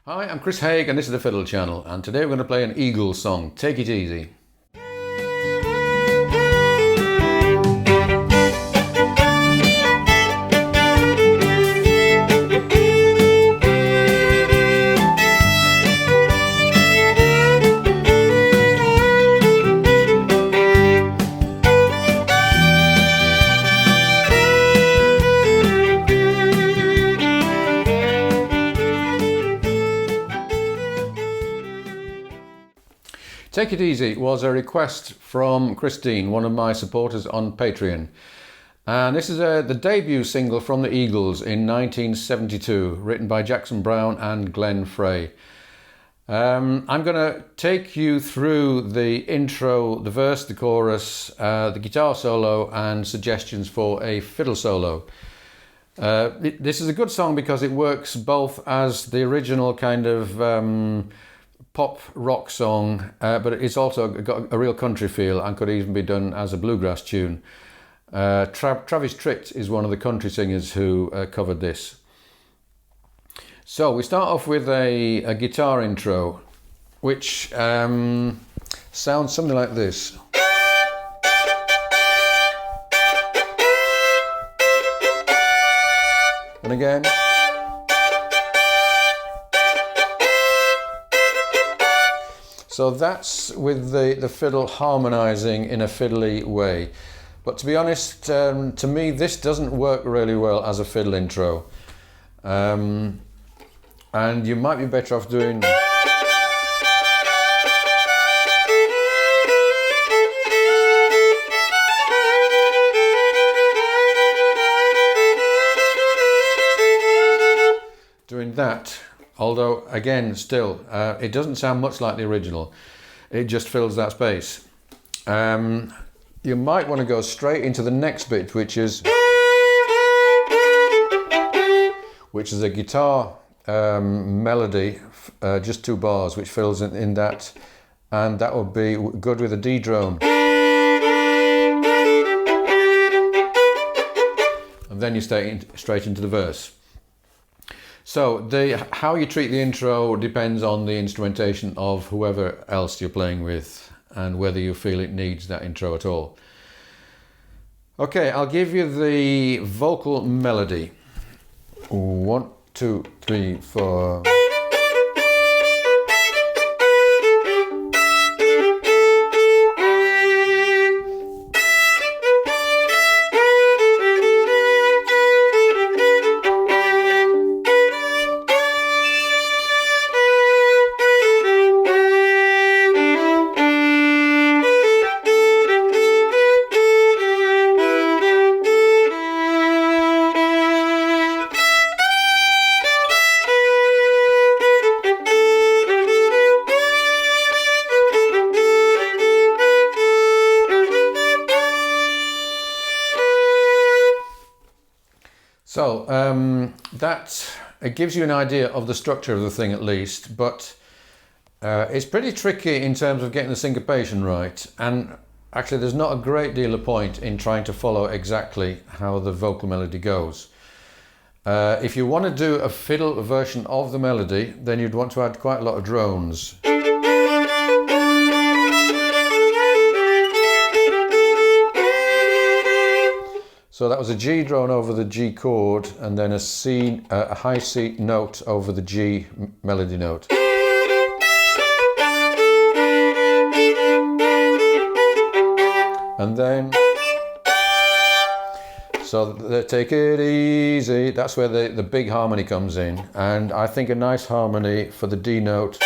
Hi, I'm Chris Haigh and this is the Fiddle channel, and today we're going to play an Eagles song, Take It Easy. Take It Easy was a request from Christine, one of my supporters on Patreon. And this is the debut single from the Eagles in 1972, written by Jackson Browne and Glenn Frey. I'm going to take you through the intro, the verse, the chorus, the guitar solo, and suggestions for a fiddle solo. This is a good song because it works both as the original kind of pop rock song, but it's also got a real country feel and could even be done as a bluegrass tune. Travis Tritt is one of the country singers who covered this. So we start off with a guitar intro, which sounds something like this. And again. So that's with the fiddle harmonising in a fiddly way. But to be honest, to me this doesn't work really well as a fiddle intro. And you might be better off doing... doing that. Although, again, still, it doesn't sound much like the original. It just fills that space. You might want to go straight into the next bit, which is a guitar melody, just 2 bars, which fills in that, and that would be good with a D drone. And then you stay straight into the verse. So how you treat the intro depends on the instrumentation of whoever else you're playing with and whether you feel it needs that intro at all. Okay, I'll give you the vocal melody. 1, 2, 3, 4. So it gives you an idea of the structure of the thing at least, but it's pretty tricky in terms of getting the syncopation right, and actually there's not a great deal of point in trying to follow exactly how the vocal melody goes. If you want to do a fiddle version of the melody, then you'd want to add quite a lot of drones. So that was a G drone over the G chord, and then a high C note over the G melody note. And then, so take it easy, that's where the big harmony comes in, and I think a nice harmony for the D note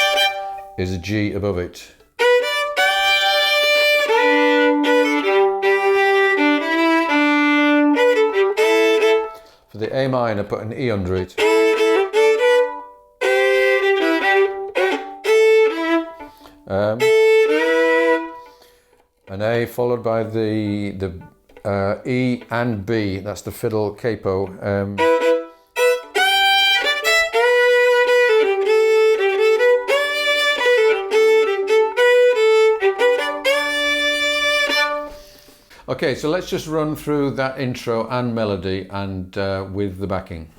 is a G above it. For the A minor, put an E under it. An A followed by the E and B, that's the fiddle capo. Okay, so let's just run through that intro and melody and with the backing.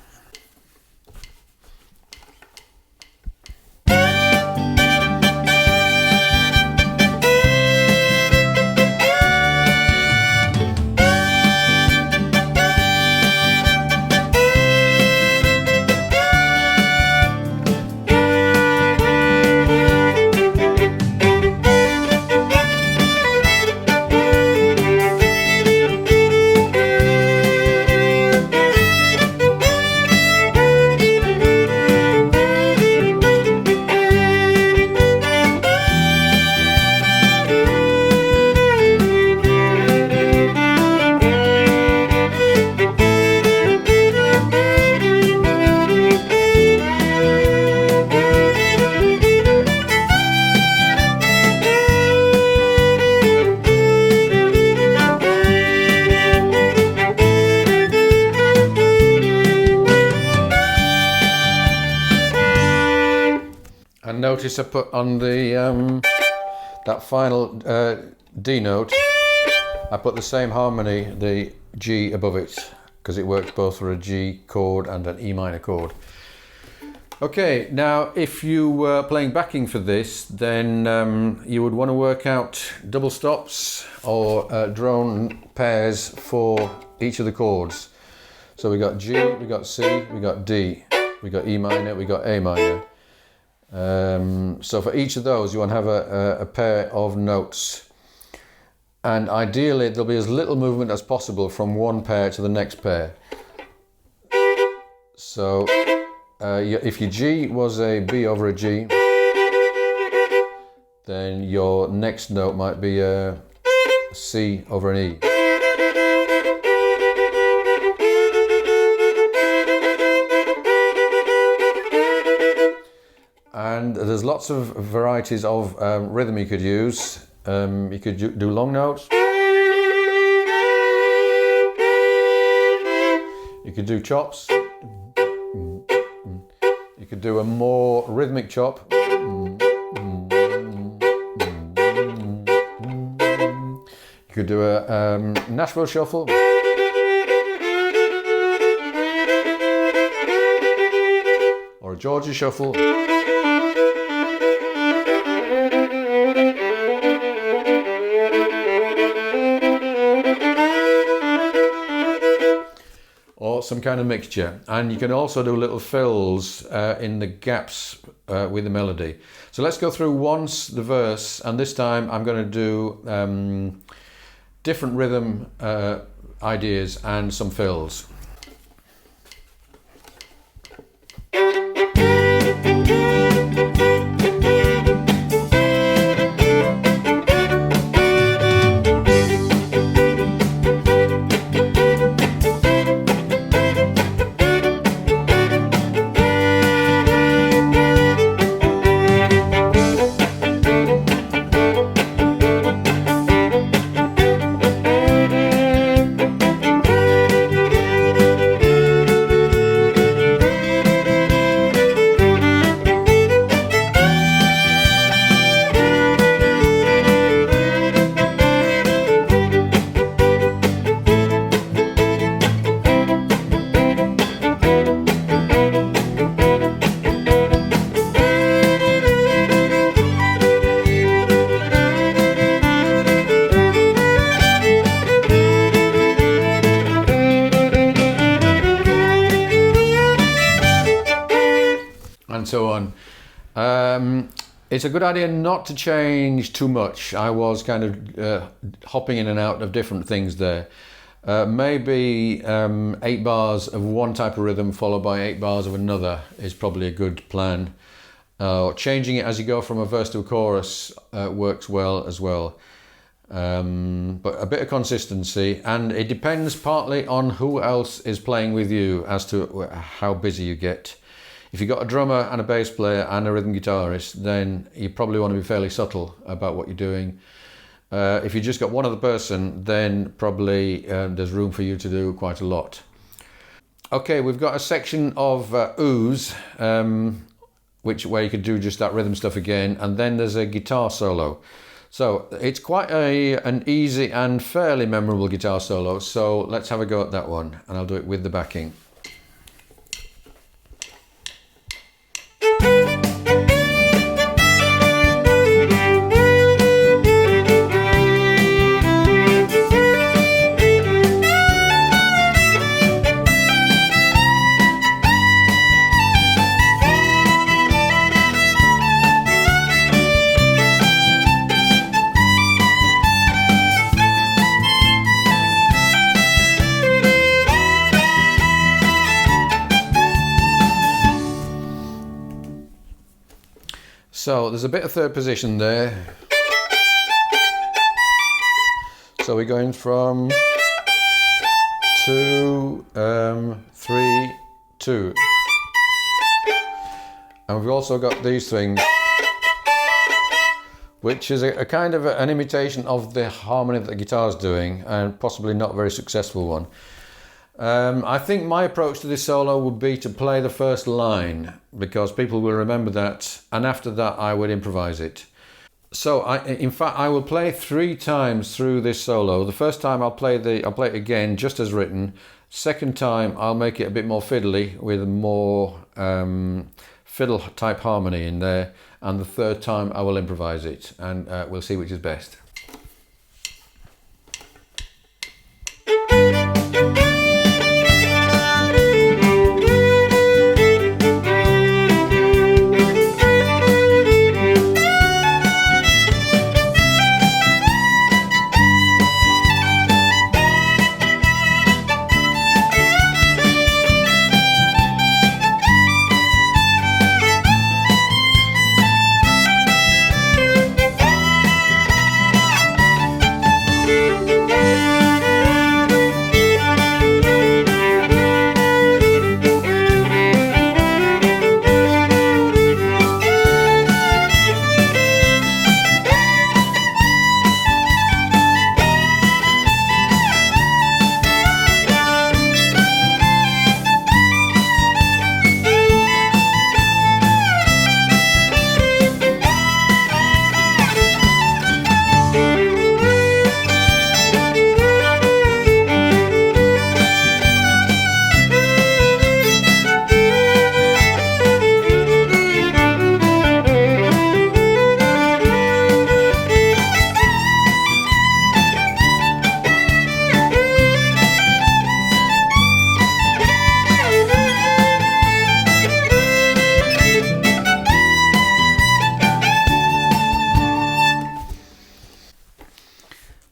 And notice I put on the that final D note, I put the same harmony, the G above it, because it works both for a G chord and an E minor chord. Okay, now if you were playing backing for this, then you would want to work out double stops or drone pairs for each of the chords. So we got G, we got C, we got D, we got E minor, we got A minor. So for each of those you want to have a pair of notes, and ideally there'll be as little movement as possible from one pair to the next pair. So if your G was a B over a G, then your next note might be a C over an E. And there's lots of varieties of rhythm you could use. You could do long notes. You could do chops. You could do a more rhythmic chop. You could do a Nashville shuffle. Or a Georgia shuffle. Or some kind of mixture. And you can also do little fills in the gaps with the melody. So let's go through once the verse, and this time I'm going to do different rhythm ideas and some fills. And so on. It's a good idea not to change too much. I was kind of hopping in and out of different things there. Maybe 8 bars of one type of rhythm followed by 8 bars of another is probably a good plan. Changing it as you go from a verse to a chorus works well as well. But a bit of consistency, and it depends partly on who else is playing with you as to how busy you get. If you've got a drummer and a bass player and a rhythm guitarist, then you probably want to be fairly subtle about what you're doing. If you just got one other person, then probably there's room for you to do quite a lot. Okay, we've got a section of oohs, where you could do just that rhythm stuff again, and then there's a guitar solo. So it's quite an easy and fairly memorable guitar solo, so let's have a go at that one, and I'll do it with the backing. So there's a bit of third position there. So we're going from 2, 3, 2. And we've also got these things, which is a kind of an imitation of the harmony that the guitar's doing, and possibly not a very successful one. I think my approach to this solo would be to play the first line, because people will remember that, and after that I would improvise it. So in fact, I will play 3 times through this solo. The first time I'll play it again just as written. Second time I'll make it a bit more fiddly with more fiddle type harmony in there, and the third time I will improvise it, and we'll see which is best.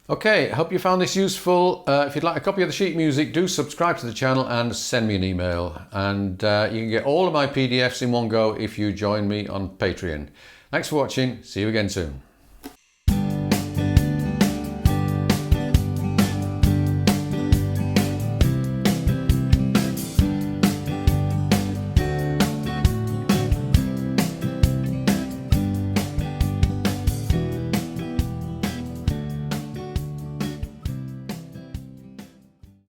Okay, I hope you found this useful. If you'd like a copy of the sheet music, do subscribe to the channel and send me an email. And you can get all of my PDFs in one go if you join me on Patreon. Thanks for watching. See you again soon.